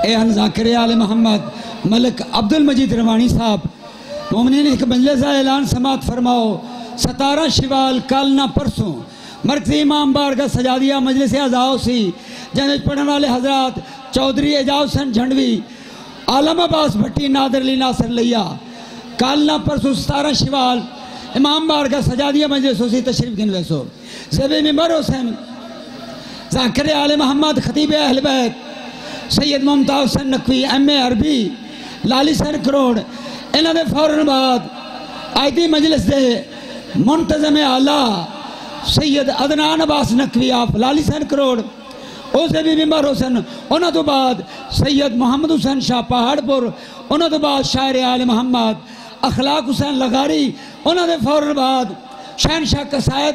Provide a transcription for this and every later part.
اے ذاکر آل محمد ملک عبد المجید روانی صاحب، مومنین ایک مجلس اعلان سماعت فرماؤ۔ 17 شوال کل نہ پرسوں مرکزی امام بارگاہ سجادیہ مجلس اعزاء سی جنہیں پڑھنے والے حضرات چودھری اعجاز حسین جھنڈوی، عالم عباس بھٹی، نادر علی ناصر لیا، کل نہ پرسوں 17 شوال امام بارگاہ سجادیہ مجلس سی تشریف گن ویسو زبی ممبر حسین ذاکر آل محمد خطیب اہل بیت سید ممتاز حسین نقوی ایم اے عربی لالی سن کروڑ انہوں نے فوراً بعد آئیتی مجلس دے منتظم اعلیٰ سید عدنان عباس نقوی آپ لالی سن کروڑ اسے بھی ممبر حسین انہوں تو بعد سید محمد حسین شاہ پہاڑ پور انہوں تو بعد شاعر آل محمد اخلاق حسین لغاری انہوں نے فوراً بعد شہنشاہ قصائد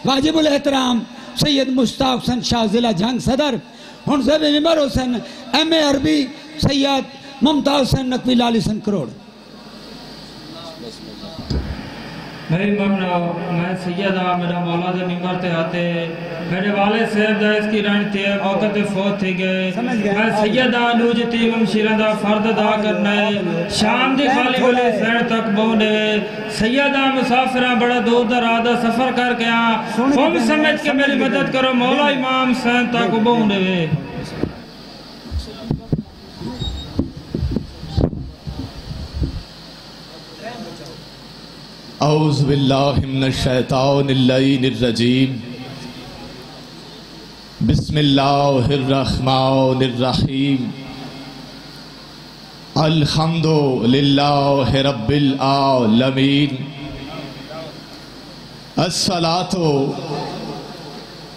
واجب الاحترام سید مشتاق حسین شاہ ضلع جھنگ صدر ان سے بھی ممبر حسین ایم اے عربی سید ممتاز حسین نقوی لالی سن کروڑ۔ میری ممنو میں سیدہ میرا مولا دے ممبر تے آتے میرے والد صاحب دا اس کی رن تھے موقع تے فوت تھی گئے میں سیدہ نوج تیم مشیرہ دا فرد دا کرنے شام دی خالی ولی سین تک بونے سیدہ مسافرہ بڑا دور درادہ سفر کر گیا ہم سمجھ کے میری مدد کرو مولا امام سین تک بونے۔ اعوذ باللہ من الشیطان اللعین الرجیم بسم اللہ الرحمن الرحیم الحمد للہ رب العالمین الصلاة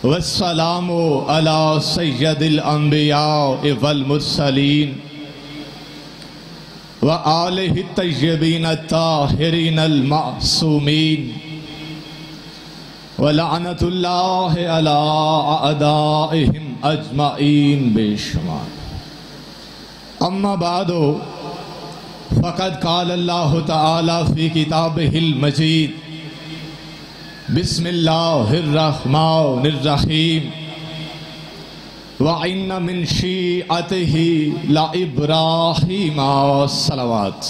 والسلام علی سید الانبیاء والمرسلین وآلہ الطیبین الطاہرین المعصومین ولعنت اللہ علی اعدائہم اجمعین بے شمار۔ اما بعد فقد قال اللہ تعالی فی کتابہ المجید بسم اللہ الرحمن الرحیم وَإِنَّ مِن شِيعَتِهِ لَإِبْرَاهِيمَ صلوات۔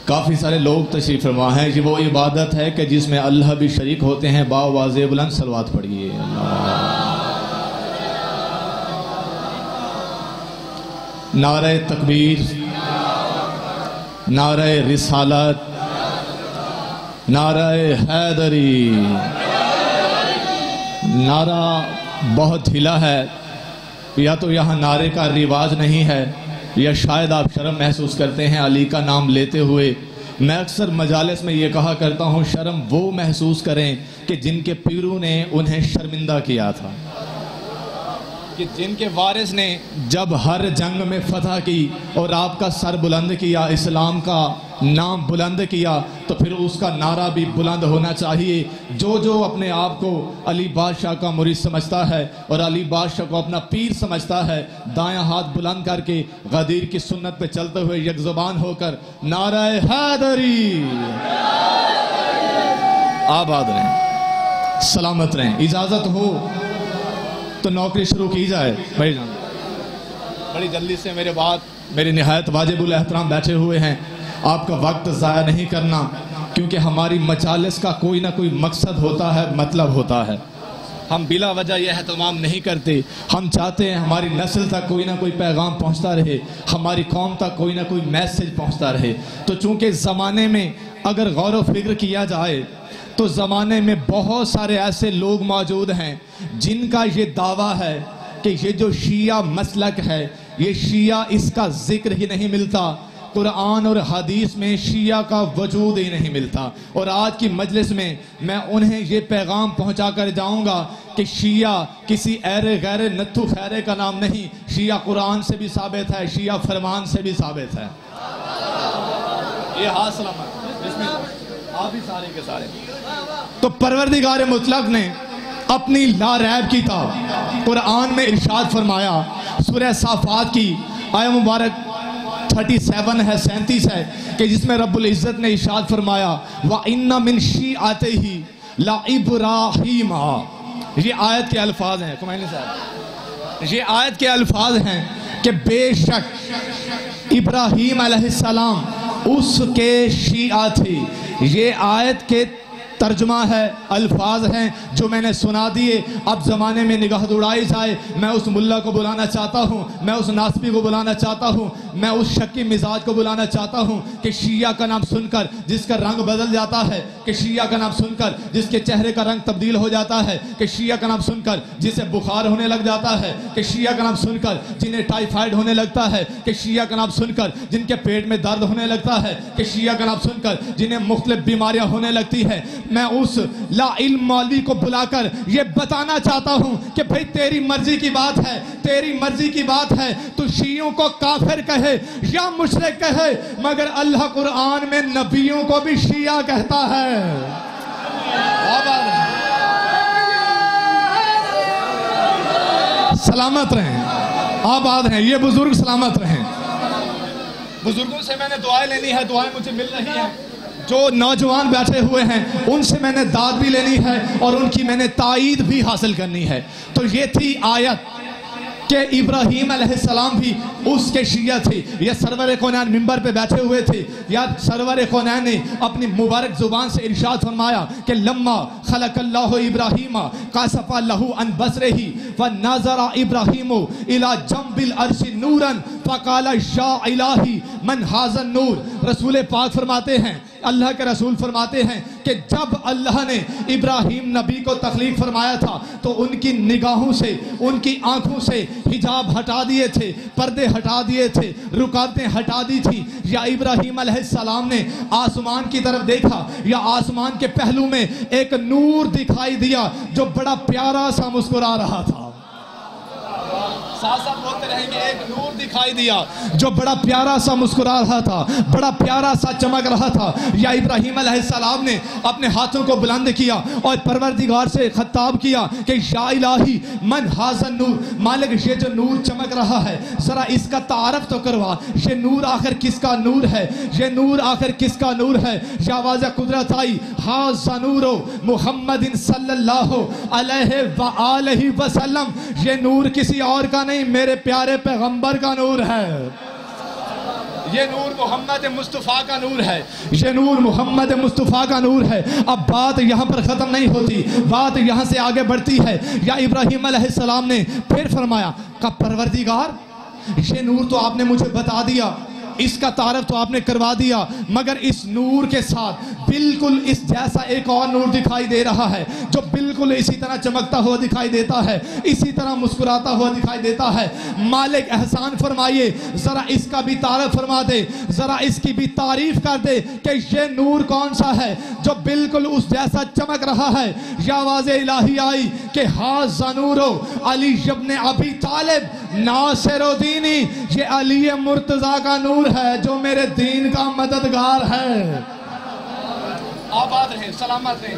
کافی سارے لوگ تشریف فرما ہیں یہ وہ عبادت ہے کہ جس میں اللہ بھی شریک ہوتے ہیں، باواز بلند صلوات پڑھئے۔ نعرہ تکبیر، نعرہ رسالت، نعرہ حیدری۔ نعرہ بہت ہلا ہے، یا تو یہاں نعرے کا رواج نہیں ہے یا شاید آپ شرم محسوس کرتے ہیں علی کا نام لیتے ہوئے۔ میں اکثر مجالس میں یہ کہا کرتا ہوں شرم وہ محسوس کریں کہ جن کے پیروں نے انہیں شرمندہ کیا تھا، کہ جن کے وارث نے جب ہر جنگ میں فتح کی اور آپ کا سر بلند کیا، اسلام کا نام بلند کیا، تو پھر اس کا نعرہ بھی بلند ہونا چاہیے۔ جو جو اپنے آپ کو علی بادشاہ کا مرید سمجھتا ہے اور علی بادشاہ کو اپنا پیر سمجھتا ہے، دایاں ہاتھ بلند کر کے غدیر کی سنت پہ چلتے ہوئے یک زبان ہو کر نعرہ حیدری۔ آباد رہیں، سلامت رہیں۔ اجازت ہو تو نوکری شروع کی جائے بھائی جان۔ بڑی جلدی سے میرے بعد میرے نہایت واجب الاحترام بیٹھے ہوئے ہیں، آپ کا وقت ضائع نہیں کرنا، کیونکہ ہماری مجالس کا کوئی نہ کوئی مقصد ہوتا ہے، مطلب ہوتا ہے۔ ہم بلا وجہ یہ اہتمام نہیں کرتے، ہم چاہتے ہیں ہماری نسل تک کوئی نہ کوئی پیغام پہنچتا رہے، ہماری قوم تک کوئی نہ کوئی میسج پہنچتا رہے۔ تو چونکہ زمانے میں اگر غور و فکر کیا جائے تو زمانے میں بہت سارے ایسے لوگ موجود ہیں جن کا یہ دعویٰ ہے کہ یہ جو شیعہ مسلک ہے، یہ شیعہ اس کا ذکر ہی نہیں ملتا، قرآن اور حدیث میں شیعہ کا وجود ہی نہیں ملتا۔ اور آج کی مجلس میں میں انہیں یہ پیغام پہنچا کر جاؤں گا کہ شیعہ کسی ایرے غیر نتھو خیرے کا نام نہیں، شیعہ قرآن سے بھی ثابت ہے، شیعہ فرمان سے بھی ثابت ہے۔ یہ ہاتھ سلامت، بسم اللہ، آپ بھی سارے کے سارے۔ تو پروردگار مطلق نے اپنی لا ریب کتاب قرآن میں ارشاد فرمایا، سورہ صافات کی آیہ مبارک 37 ہے، 37 ہے، کہ جس میں رب العزت نے ارشاد فرمایا وَإِنَّ مِن شِيعَتِهِ لَإِبْرَاهِيمَ یہ آیت کے الفاظ ہیں کمائنی صاحب، یہ آیت کے الفاظ ہیں کہ بے شک ابراہیم علیہ السلام اس کے شیعہ تھی. یہ آیت کے ترجمہ ہے، الفاظ ہیں جو میں نے سنا دیے. اب زمانے میں نگاہ دوڑائی جائے، میں اس ملا کو بلانا چاہتا ہوں، میں اس ناسبی کو بلانا چاہتا ہوں، میں اس شکی مزاج کو بلانا چاہتا ہوں کہ شیعہ کا نام سن کر جس کا رنگ بدل جاتا ہے، کہ شیعہ کا نام سن کر جس کے چہرے کا رنگ تبدیل ہو جاتا ہے، کہ شیعہ کا نام سن کر جسے بخار ہونے لگ جاتا ہے، کہ شیعہ کا نام سن کر جنہیں ٹائیفائڈ ہونے لگتا ہے، کہ شیعہ کا نام سن کر جن کے پیٹ میں درد ہونے لگتا ہے، کہ شیعہ کا نام سن کر جنہیں مختلف بیماریاں ہونے لگتی ہے. میں اس لا علم مولوی کو بلا کر یہ بتانا چاہتا ہوں کہ بھئی تیری مرضی کی بات ہے، تیری مرضی کی بات ہے، تو شیعوں کو کافر کہے یا مشرک کہے، مگر اللہ قرآن میں نبیوں کو بھی شیعہ کہتا ہے. سلامت رہیں، آباد ہیں، یہ بزرگ سلامت رہیں. بزرگوں سے میں نے دعائیں لینی ہے، دعائیں مجھے مل رہی ہیں. جو نوجوان بیٹھے ہوئے ہیں ان سے میں نے داد بھی لینی ہے اور ان کی میں نے تائید بھی حاصل کرنی ہے. تو یہ تھی آیت کہ ابراہیم علیہ السلام بھی اس کے شیعہ تھے. یہ سرور کونین ممبر پہ بیٹھے ہوئے تھے. یا سرور کونین نے اپنی مبارک زبان سے ارشاد فرمایا کہ لما خلق اللہ ابراہیم کاشف لہ عن بصرہ فنظر ابراہیم الی جنب العرش نورا فقال یا الہی من ھذا النور. رسول پاک فرماتے ہیں، اللہ کے رسول فرماتے ہیں کہ جب اللہ نے ابراہیم نبی کو تخلیق فرمایا تھا تو ان کی نگاہوں سے، ان کی آنکھوں سے حجاب ہٹا دیے تھے، پردے ہٹا دیے تھے، رکاوٹیں ہٹا دی تھی. یا ابراہیم علیہ السلام نے آسمان کی طرف دیکھا، یا آسمان کے پہلو میں ایک نور دکھائی دیا جو بڑا پیارا سا مسکرا رہا تھا. ساتھ ساتھ بولتے رہیں گے، ایک نور دکھائی دیا جو بڑا پیارا سا مسکرا رہا تھا، بڑا پیارا سا چمک رہا تھا. یا ابراہیم علیہ السلام نے اپنے ہاتھوں کو بلند کیا اور پروردگار سے خطاب کیا کہ یا الہی من ھذا النور، مالک یہ جو نور چمک رہا ہے ذرا اس کا تعارف تو کروا. یہ نور آخر کس کا نور ہے؟ یہ نور آخر کس کا نور ہے؟ یا آواز قدرت آئی، ھذا نور محمد صلی اللہ علیہ وآلہ وسلم. یہ نور کسی اور کا نہیں، میرے پیارے پیغمبر کا نور ہے. یہ نور محمد مصطفیٰ کا نور ہے، یہ نور محمد مصطفیٰ کا نور ہے. اب بات یہاں پر ختم نہیں ہوتی، بات یہاں سے آگے بڑھتی ہے. یا ابراہیم علیہ السلام نے پھر فرمایا کہ پروردگار یہ نور تو آپ نے مجھے بتا دیا، اس کا تعارف تو آپ نے کروا دیا، مگر اس نور کے ساتھ بالکل اس جیسا ایک اور نور دکھائی دے رہا ہے جو بالکل اسی طرح چمکتا ہوا دکھائی دیتا ہے، اسی طرح مسکراتا ہوا دکھائی دیتا ہے. مالک احسان فرمائیے، ذرا اس کا بھی تعارف فرما دے، ذرا اس کی بھی تعریف کر دے کہ یہ نور کون سا ہے جو بالکل اس جیسا چمک رہا ہے. یا آواز الہی آئی کہ ھذا نور علی ابن ابی طالب ناصر الدینی، یہ علی مرتضیٰ کا نور ہے جو میرے دین کا مددگار ہے. آباد رہیں، سلامت رہیں،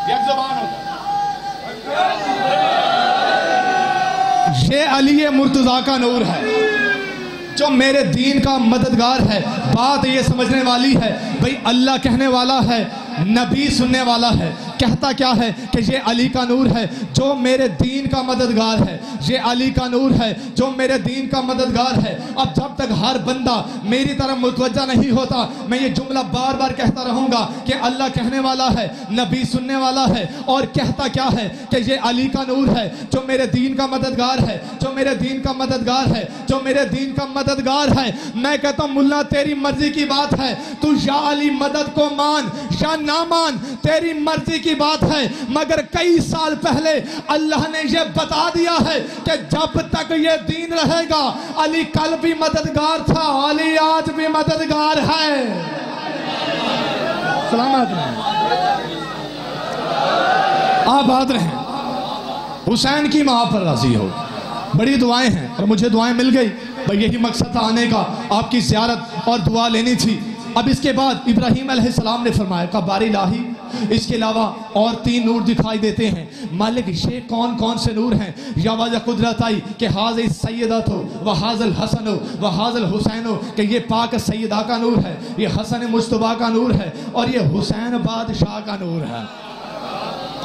یک زبان ہوتا. یہ علی مرتضیٰ کا نور ہے جو میرے دین کا مددگار ہے. بات یہ سمجھنے والی ہے بھئی اللہ کہنے والا ہے، نبی سننے والا ہے. کہتا کیا ہے کہ یہ علی کا نور ہے جو میرے دین کا مددگار ہے، یہ علی کا نور ہے جو میرے دین کا مددگار ہے. اب جب تک ہر بندہ میری طرف متوجہ نہیں ہوتا میں یہ جملہ بار بار کہتا رہوں گا کہ اللہ کہنے والا ہے، نبی سننے والا ہے، اور کہتا کیا ہے کہ یہ علی کا نور ہے جو میرے دین کا مددگار ہے، جو میرے دین کا مددگار ہے، جو میرے دین کا مددگار ہے. میں کہتا ہوں ملا تیری مرضی کی بات ہے، تو یا علی مدد کو مان یا نہ مان، تیری مرضی کی بات ہے. مگر کئی سال پہلے اللہ نے یہ بتا دیا ہے کہ جب تک یہ دین رہے گا علی کل بھی مددگار تھا، علی آج بھی مددگار ہے. سلامت رہیں، آباد رہیں. حسین کی ماں پر راضی ہو. بڑی دعائیں ہیں اور مجھے دعائیں مل گئی، بھئی یہی مقصد تھا آنے کا، آپ کی زیارت اور دعا لینی تھی. اب اس کے بعد ابراہیم علیہ السلام نے فرمایا کہ باری الہی اس کے علاوہ اور 3 نور دکھائی دیتے ہیں. مالک یہ کون کون سے نور ہیں؟ یا آواز قدرت آئی کہ ھذا السیدۃ وھذا الحسن وھذا الحسین، کہ یہ پاک سیدہ کا نور ہے، یہ حسن مجتبیٰ کا نور ہے، اور یہ حسین بادشاہ کا نور ہے.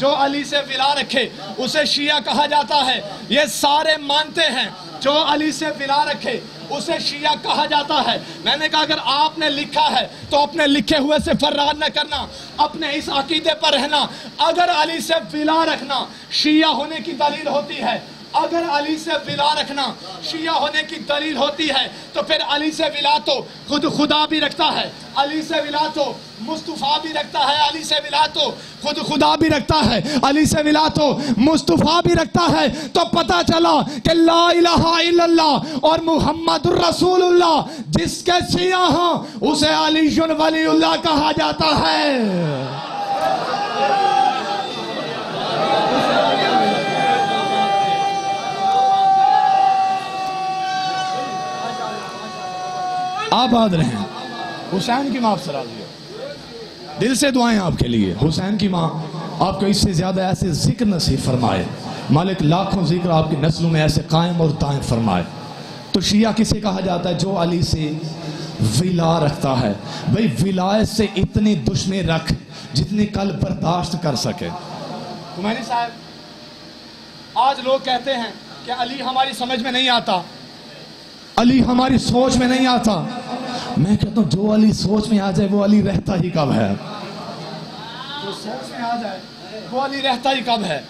جو علی سے ولا رکھے اسے شیعہ کہا جاتا ہے. یہ سارے مانتے ہیں جو علی سے ولا رکھے اسے شیعہ کہا جاتا ہے. میں نے کہا اگر آپ نے لکھا ہے تو اپنے لکھے ہوئے سے فرار نہ کرنا, اپنے اس عقیدے پر رہنا. اگر علی سے ولا رکھنا شیعہ ہونے کی دلیل ہوتی ہے, اگر علی سے ولا رکھنا شیعہ ہونے کی دلیل ہوتی ہے تو پھر علی سے ولا تو خود خدا بھی رکھتا ہے, علی سے ولا تو مصطفیٰ بھی رکھتا ہے, علی سے ولا تو خود خدا بھی رکھتا ہے, علی سے ولا تو مصطفیٰ بھی رکھتا ہے. تو پتہ چلا کہ لا الہ الا اللہ اور محمد الرسول اللہ جس کے شیعہ ہوں اسے علی ولی اللہ کہا جاتا ہے. آباد رہیں. حسین کی ماں آپ سے راضی ہو, دل سے دعائیں آپ کے لیے. حسین کی ماں آپ کو اس سے زیادہ ایسے ذکر نصیب فرمائے. مالک لاکھوں ذکر آپ کی نسلوں میں ایسے قائم اور دائم فرمائے. تو شیعہ کسے کہا جاتا ہے؟ جو علی سے ولا رکھتا ہے. بھئی ولایت سے اتنی دشمنی رکھ جتنی کل برداشت کر سکے. کمینی صاحب, آج لوگ کہتے ہیں کہ علی ہماری سمجھ میں نہیں آتا, علی ہماری سوچ میں نہیں آتا. میں کہتا ہوں جو علی سوچ میں آ جائے وہ علی رہتا ہی کب ہے؟ جو سوچ میں آ جائے وہ علی رہتا ہی کب ہے؟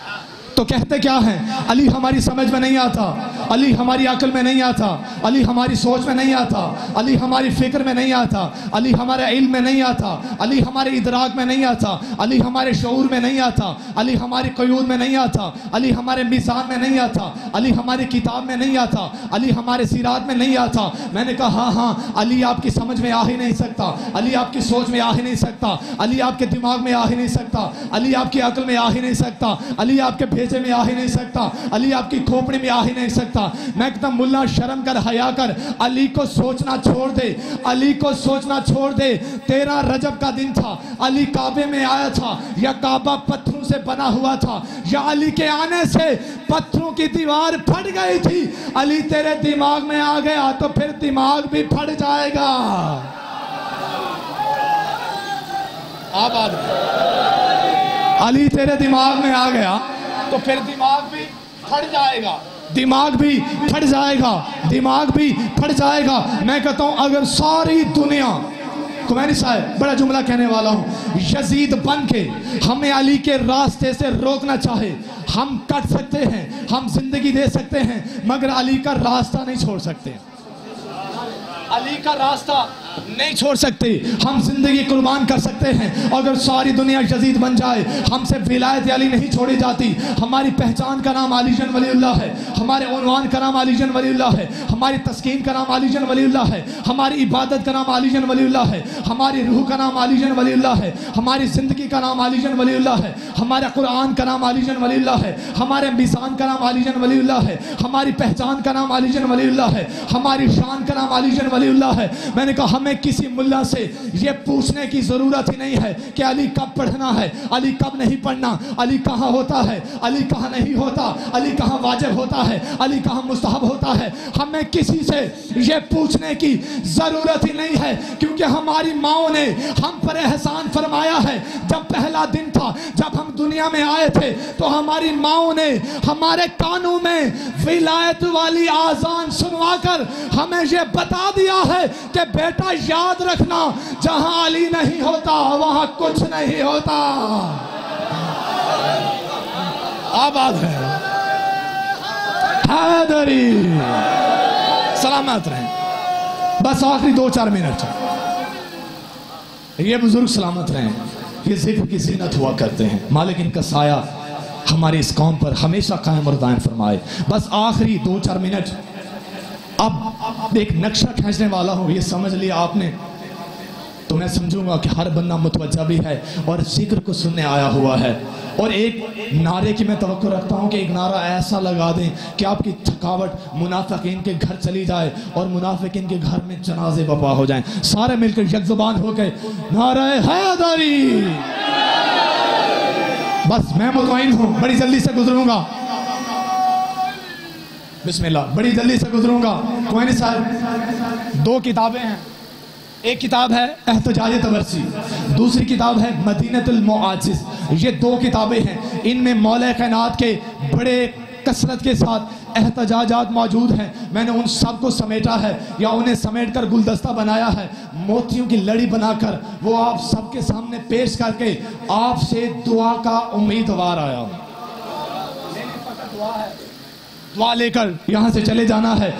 تو کہتے کیا ہیں؟ علی ہماری سمجھ میں نہیں آتا, علی ہماری عقل میں نہیں آتا, علی ہماری سوچ میں نہیں آتا, علی ہماری فکر میں نہیں آتا, علی ہمارے علم میں نہیں آتا, علی ہمارے ادراک میں نہیں آتا, علی ہمارے شعور میں نہیں آتا, علی ہماری قیود میں نہیں آتا, علی ہمارے میزان میں نہیں آتا, علی ہماری کتاب میں نہیں آتا, علی ہمارے سیرات میں نہیں آتا. میں نے کہا ہاں علی آپ کی سمجھ میں آ ہی نہیں سکتا, علی آپ کی سوچ میں آ ہی نہیں سکتا, علی آپ کے دماغ میں آ ہی نہیں سکتا, علی آپ کی عقل میں آ ہی نہیں سکتا, علی آپ کے بھیجے میں آ ہی نہیں سکتا, علی آپ کی کھوپڑی میں آ ہی نہیں سکتا. میں کہتا ہوں ملا شرم کر, حیا کر, علی کو سوچنا چھوڑ دے, علی کو سوچنا چھوڑ دے. 13 رجب کا دن تھا, علی کعبے میں آیا تھا, یا کعبہ پتھروں سے بنا ہوا تھا, یا علی کے آنے سے پتھروں کی دیوار پھٹ گئی تھی. علی تیرے دماغ میں آ گیا تو پھر دماغ بھی پھٹ جائے گا. آباد علی تیرے دماغ میں آ گیا تو پھر دماغ بھی پھٹ جائے گا, دماغ بھی پھٹ جائے گا, دماغ بھی پھٹ جائے گا. میں کہتا ہوں اگر ساری دنیا, کمینی صاحب بڑا جملہ کہنے والا ہوں, یزید بن کے ہمیں علی کے راستے سے روکنا چاہے, ہم کٹ سکتے ہیں, ہم زندگی دے سکتے ہیں, مگر علی کا راستہ نہیں چھوڑ سکتے, علی کا راستہ نہیں چھوڑ سکتے. ہم زندگی قربان کر سکتے ہیں. اگر ساری دنیا یزید بن جائے ہم سے ولایت علی نہیں چھوڑی جاتی. ہماری پہچان کا نام علی جن ولی اللہ ہے, ہمارے عنوان کا نام علی جن ولی اللہ ہے, ہماری تسکین کا نام علی جن ولی اللہ ہے, ہماری عبادت کا نام علی جن ولی اللہ ہے, ہماری روح کا نام علی جن ولی اللہ ہے, ہماری زندگی کا نام علی جن ولی اللہ ہے, ہمارے قرآن کا نام علی جن ولی اللہ ہے, ہمارے میزان کا نام علی جن ولی اللہ ہے, ہماری پہچان کا نام علی جن ولی اللہ ہے, ہماری شان کا نام علی جن ولی اللہ ہے. میں نے کہا ہمیں کسی ملا سے یہ پوچھنے کی ضرورت ہی نہیں ہے کہ علی کب پڑھنا ہے, علی کب نہیں پڑھنا, علی کہاں ہوتا ہے, علی کہاں نہیں ہوتا, علی کہاں واجب ہوتا ہے, علی کہاں مستحب ہوتا ہے. ہمیں کسی سے یہ پوچھنے کی ضرورت ہی نہیں ہے, کیونکہ ہماری ماؤں نے ہم پر احسان فرمایا ہے. جب پہلا دن تھا, جب ہم دنیا میں آئے تھے, تو ہماری ماؤں نے ہمارے کانوں میں ولایت والی آذان سنوا کر ہمیں یہ بتا دیا ہے کہ بیٹا یاد رکھنا, جہاں علی نہیں ہوتا وہاں کچھ نہیں ہوتا. آباد ہے حیدری, سلامت رہیں. بس آخری 2-4 منٹ, یہ بزرگ سلامت رہیں, یہ ذکر کی زینت ہوا کرتے ہیں. مالک ان کا سایہ ہماری اس قوم پر ہمیشہ قائم اور دائم فرمائے. بس آخری 2-4 منٹ. اب ایک نقشہ کھینچنے والا ہوں, یہ سمجھ لیا آپ نے تو میں سمجھوں گا کہ ہر بندہ متوجہ بھی ہے اور ذکر کو سننے آیا ہوا ہے. اور ایک نعرے کی میں توقع رکھتا ہوں کہ ایک نعرہ ایسا لگا دیں کہ آپ کی تھکاوٹ منافقین کے گھر چلی جائے اور منافقین کے گھر میں جنازے بپا ہو جائیں. سارے مل کر یک زبان ہو کے نعرہ حیدری. بس میں مطمئن ہوں, بڑی جلدی سے گزروں گا, بسم اللہ, بڑی جلدی سے گزروں گا. کوئی نہیں صاحب, 2 کتابیں ہیں, ایک کتاب ہے احتجاج تبرسی، دوسری کتاب ہے مدینۃ المعاجز. یہ دو کتابیں ہیں، ان میں مولا کائنات کے بڑے کثرت کے ساتھ احتجاجات موجود ہیں. میں نے ان سب کو سمیٹا ہے یا انہیں سمیٹ کر گلدستہ بنایا ہے، موتیوں کی لڑی بنا کر وہ آپ سب کے سامنے پیش کر کے آپ سے دعا کا امیدوار آیا ہوں. دعا لے کر یہاں سے چلے جانا ہے.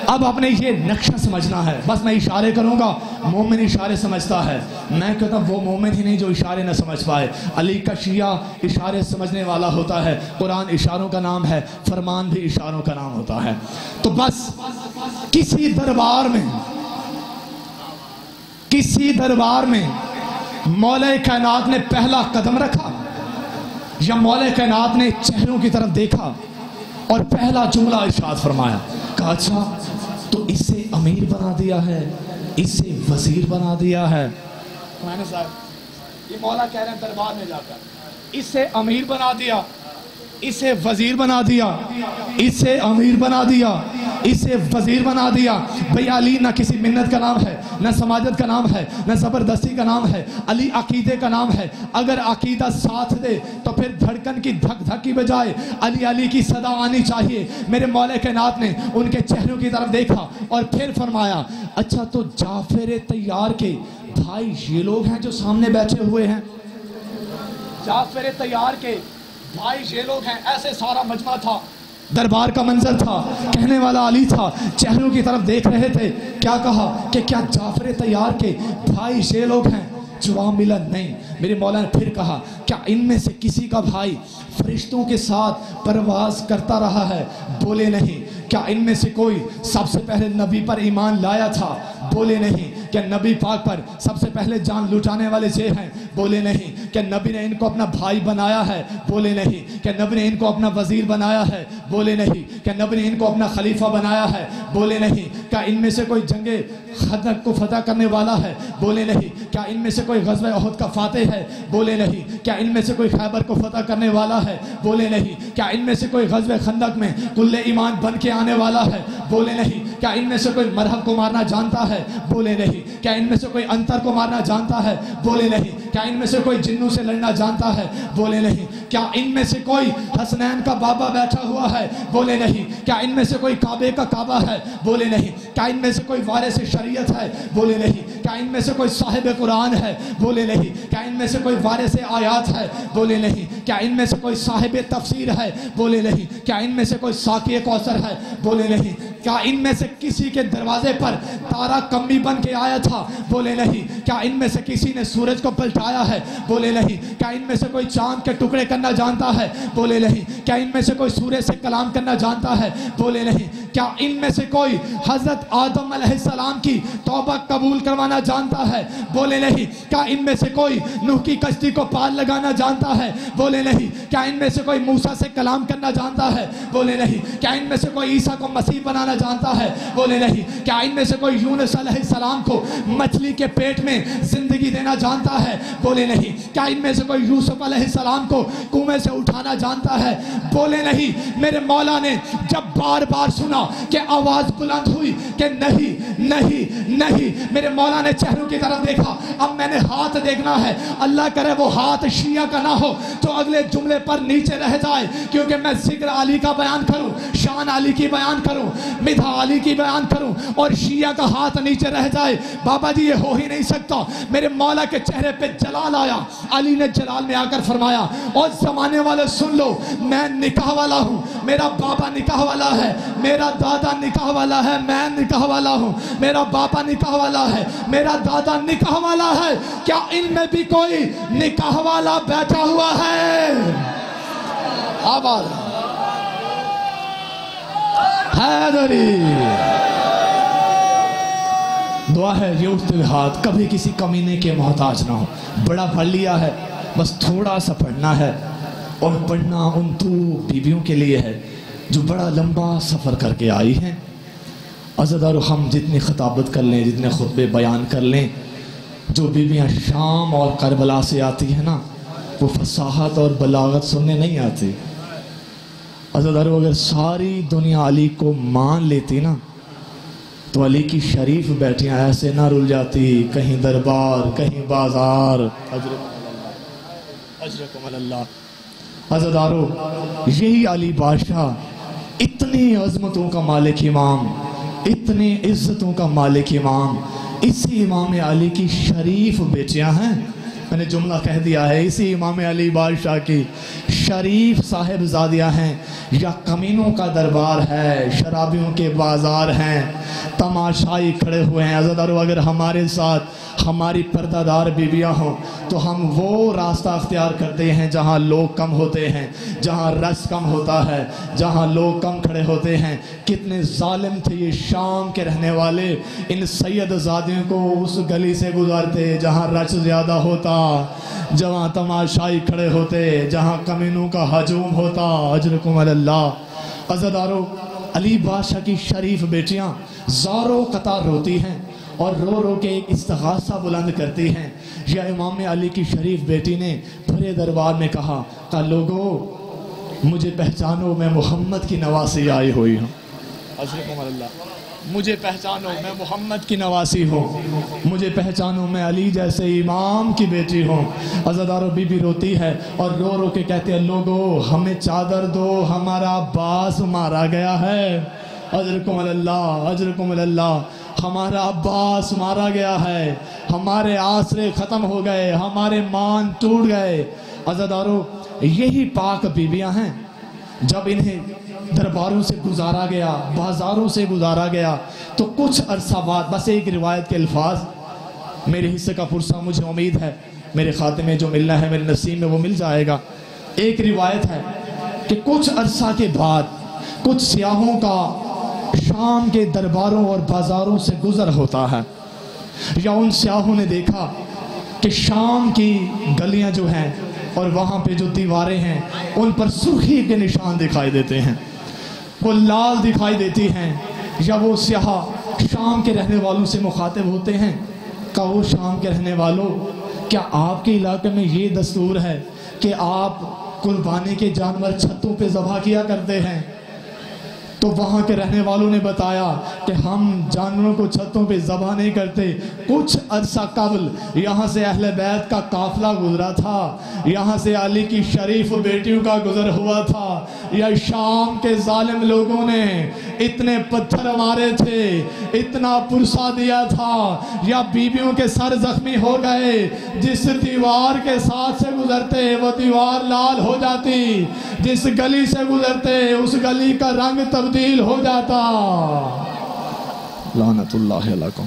اب آپ نے یہ نقشہ سمجھنا ہے. بس میں اشارے کروں گا، مومن اشارے سمجھتا ہے. میں کہتا ہوں وہ مومن ہی نہیں جو اشارے نہ سمجھ پائے. علی کا شیعہ اشارے سمجھنے والا ہوتا ہے. قرآن اشاروں کا نام ہے، فرمان بھی اشاروں کا نام ہوتا ہے. تو بس کسی دربار میں مولا کائنات نے پہلا قدم رکھا یا مولا کائنات نے چہروں کی طرف دیکھا اور پہلا جملہ ارشاد فرمایا، کہا اچھا تو اسے امیر بنا دیا ہے، اسے وزیر بنا دیا ہے. یہ مولا کہہ رہے ہیں دربار میں جا کر اسے امیر بنا دیا، اسے وزیر بنا دیا، اسے امیر بنا دیا، اسے وزیر بنا دیا. بھئی علی نہ کسی منت کا نام ہے، نہ سماجت کا نام ہے، نہ زبردستی کا نام ہے. علی عقیدے کا نام ہے. اگر عقیدہ ساتھ دے تو پھر دھڑکن کی دھک دھک کی بجائے علی علی کی صدا آنی چاہیے. میرے مولا کائنات نے ان کے چہروں کی طرف دیکھا اور پھر فرمایا، اچھا تو جعفر طیار کے بھائی یہ لوگ ہیں جو سامنے بیٹھے ہوئے ہیں. جعفر طیار کے بھائی یہ لوگ ہیں. ایسے سارا مجمع تھا، دربار کا منظر تھا، کہنے والا علی تھا، چہروں کی طرف دیکھ رہے تھے. کیا کہا کہ کیا جعفر طیار کے بھائی یہ لوگ ہیں؟ جواب ملا نہیں. میرے مولا نے پھر کہا، کیا ان میں سے کسی کا بھائی فرشتوں کے ساتھ پرواز کرتا رہا ہے؟ بولے نہیں. کیا ان میں سے کوئی سب سے پہلے نبی پر ایمان لایا تھا؟ بولے نہیں. کیا نبی پاک پر سب سے پہلے جان لٹانے والے یہ ہیں؟ بولے نہیں. کیا نبی نے ان کو اپنا بھائی بنایا ہے؟ بولے نہیں. کیا نبی نے ان کو اپنا وزیر بنایا ہے؟ بولے نہیں. کیا نبی نے ان کو اپنا خلیفہ بنایا ہے؟ بولے نہیں. کیا ان میں سے کوئی جنگ خندق کو فتح کرنے والا ہے؟ بولے نہیں. کیا ان میں سے کوئی غزوہ احد کا فاتح ہے؟ بولے نہیں. کیا ان میں سے کوئی خیبر کو فتح کرنے والا ہے؟ بولے نہیں. کیا ان میں سے کوئی غزوہ خندق میں کل ایمان بن کے آنے والا ہے؟ بولے نہیں. کیا ان میں سے کوئی مرحب کو مارنا جانتا ہے؟ بولے نہیں. کیا ان میں سے کوئی انتر کو مارنا جانتا ہے؟ بولے نہیں. کیا ان میں سے کوئی جنوں سے لڑنا جانتا ہے؟ بولے نہیں. کیا ان میں سے کوئی حسنین کا بابا بیٹھا ہوا ہے؟ بولے نہیں. کیا ان میں سے کوئی کعبے کا کعبہ ہے؟ بولے نہیں. کیا ان میں سے کوئی وارث شریعت ہے؟ بولے نہیں. کیا ان میں سے کوئی صاحب قرآن ہے؟ بولے نہیں. کیا ان میں سے کوئی وارث آیات ہے؟ بولے نہیں. کیا ان میں سے کوئی صاحب تفسیر ہے؟ بولے نہیں. کیا ان میں سے کوئی ساقی کوثر ہے؟ بولے نہیں. کیا ان میں سے کسی کے دروازے پر تارا کمی بن کے آیا تھا؟ بولے نہیں. کیا ان میں سے کسی نے سورج کو پلٹایا ہے؟ بولے نہیں. کیا ان میں سے کوئی چاند کے ٹکڑے کرنا جانتا ہے؟ بولے نہیں. کیا ان میں سے کوئی سورج سے کلام کرنا جانتا ہے؟ بولے نہیں. کیا ان میں سے کوئی حضرت آدم علیہ السلام کی توبہ قبول کروانا جانتا ہے؟ بولے نہیں. کیا ان میں سے کوئی نوح کی کشتی کو پار لگانا جانتا ہے؟ بولے نہیں. کیا ان میں سے کوئی موسیٰ سے کلام کرنا جانتا ہے؟ بولے نہیں. کیا ان میں سے کوئی عیسیٰ کو مسیح بنانا جانتا ہے؟ بولے نہیں. کیا ان میں سے کوئی یونس علیہ السلام کو مچھلی کے پیٹ میں زندگی دینا جانتا ہے؟ بولے نہیں. کیا ان میں سے کوئی یوسف علیہ السلام کو کنویں سے اٹھانا جانتا ہے؟ بولے نہیں. میرے مولا نے جب بار بار سنا کہ آواز بلند ہوئی کہ نہیں نہیں نہیں، میرے مولا نے چہروں کی طرف دیکھا. اب میں نے ہاتھ دیکھنا ہے. اللہ کرے وہ ہاتھ شیعہ کا نہ ہو جو اگلے جملے پر نیچے رہ جائے، کیونکہ میں ذکر علی کا بیان کروں، شان علی کی بیان کروں، مدح علی کی بیان کروں اور شیعہ کا ہاتھ نیچے رہ جائے. بابا جی یہ ہو ہی نہیں سکتا. میرے مولا کے چہرے پہ جلال آیا. علی نے جلال میں آ کر فرمایا، اور زمانے والے سن لو، میں نکاح والا ہوں، میرا بابا نکاح والا ہے، میرا دادا نکاح والا ہے، میں نکاح والا ہوں، میرا باپا نکاح والا ہے، میرا دادا نکاح والا ہے. کیا ان میں بھی کوئی نکاح والا بیٹھا ہوا ہے؟ آواز حیدری. دعا ہے یہ اٹھتے ہوئے ہاتھ کبھی کسی کمینے کے محتاج نہ ہو. بڑا پڑھ لیا ہے، بس تھوڑا سا پڑھنا ہے، اور پڑھنا ان تو بیویوں کے لیے ہے جو بڑا لمبا سفر کر کے آئی ہیں. عزیزارو ہم جتنی خطابت کر لیں، جتنے خطبے بیان کر لیں، جو بیویاں شام اور کربلا سے آتی ہیں نا، وہ فصاحت اور بلاغت سننے نہیں آتی. عزیزارو اگر ساری دنیا علی کو مان لیتی نا تو علی کی شریف بیٹیاں ایسے نہ رل جاتی، کہیں دربار کہیں بازار۔ اجرکم اللہ۔ عزادارو، یہی علی بادشاہ اتنی عظمتوں کا مالک امام، اتنی عزتوں کا مالک امام، اسی امام علی کی شریف بیٹیاں ہیں۔ میں نے جملہ کہہ دیا ہے، اسی امام علی بادشاہ کی شریف صاحب زادیاں ہیں، یا کمینوں کا دربار ہے، شرابیوں کے بازار ہیں، تماشائی کھڑے ہوئے ہیں۔ عزادارو، اگر ہمارے ساتھ ہماری پردہ دار بیویاں ہوں تو ہم وہ راستہ اختیار کرتے ہیں جہاں لوگ کم ہوتے ہیں، جہاں رش کم ہوتا ہے، جہاں لوگ کم کھڑے ہوتے ہیں۔ کتنے ظالم تھے یہ شام کے رہنے والے، ان سید زادیوں کو اس گلی سے گزارتے جہاں رش زیادہ ہوتا، جہاں تماشائی کھڑے ہوتے، جہاں کمینوں کا ہجوم ہوتا۔ اجرکم اللہ۔ عزادارو، علی بادشاہ کی شریف بیٹیاں زارو قطار روتی ہیں اور رو رو کے ایک استغاثہ بلند کرتی ہیں۔ یا امام علی کی شریف بیٹی نے بھرے دربار میں کہا کہ لوگو مجھے پہچانو، میں محمد کی نواسی آئی ہوئی ہوں۔ عزرکم اللہ۔ مجھے پہچانو، میں محمد کی نواسی ہوں، مجھے پہچانو، میں علی جیسے امام کی بیٹی ہوں۔ عزادارو، بی بی روتی ہے اور رو رو کے کہتے ہیں لوگو ہمیں چادر دو، ہمارا عباس مارا گیا ہے۔ اجرکم اللہ، اجرکم اللہ۔ ہمارا عباس مارا گیا ہے، ہمارے آسرے ختم ہو گئے، ہمارے مان ٹوٹ گئے۔ عزادارو، یہی پاک بیویاں ہیں جب انہیں درباروں سے گزارا گیا، بازاروں سے گزارا گیا تو کچھ عرصہ بعد، بس ایک روایت کے الفاظ میرے حصے کا پرسہ، مجھے امید ہے میرے خاتمے جو ملنا ہے میرے نصیب میں وہ مل جائے گا۔ ایک روایت ہے کہ کچھ عرصہ کے بعد کچھ سیاحوں کا شام کے درباروں اور بازاروں سے گزر ہوتا ہے، یا ان سیاحوں نے دیکھا کہ شام کی گلیاں جو ہیں اور وہاں پہ جو دیواریں ہیں ان پر سرخی کے نشان دکھائی دیتے ہیں، وہ لال دکھائی دیتی ہیں۔ یا وہ سیاح شام کے رہنے والوں سے مخاطب ہوتے ہیں کہ وہ شام کے رہنے والوں، کیا آپ کے علاقے میں یہ دستور ہے کہ آپ قربانی کے جانور چھتوں پہ ذبح کیا کرتے ہیں؟ تو وہاں کے رہنے والوں نے بتایا کہ ہم جانوروں کو چھتوں پہ ذبح نہیں کرتے۔ کچھ عرصہ قبل یہاں سے اہل بیت کا قافلہ گزرا تھا، یہاں سے علی کی شریف بیٹیوں کا گزر ہوا تھا، یا شام کے ظالم لوگوں نے اتنے پتھر مارے تھے، اتنا پرسا دیا تھا، یا بیویوں کے سر زخمی ہو گئے، جس دیوار کے ساتھ سے گزرتے وہ دیوار لال ہو جاتی، جس گلی سے گزرتے اس گلی کا رنگ تبدیل ہو جاتا۔ لعنت اللہ علیکم۔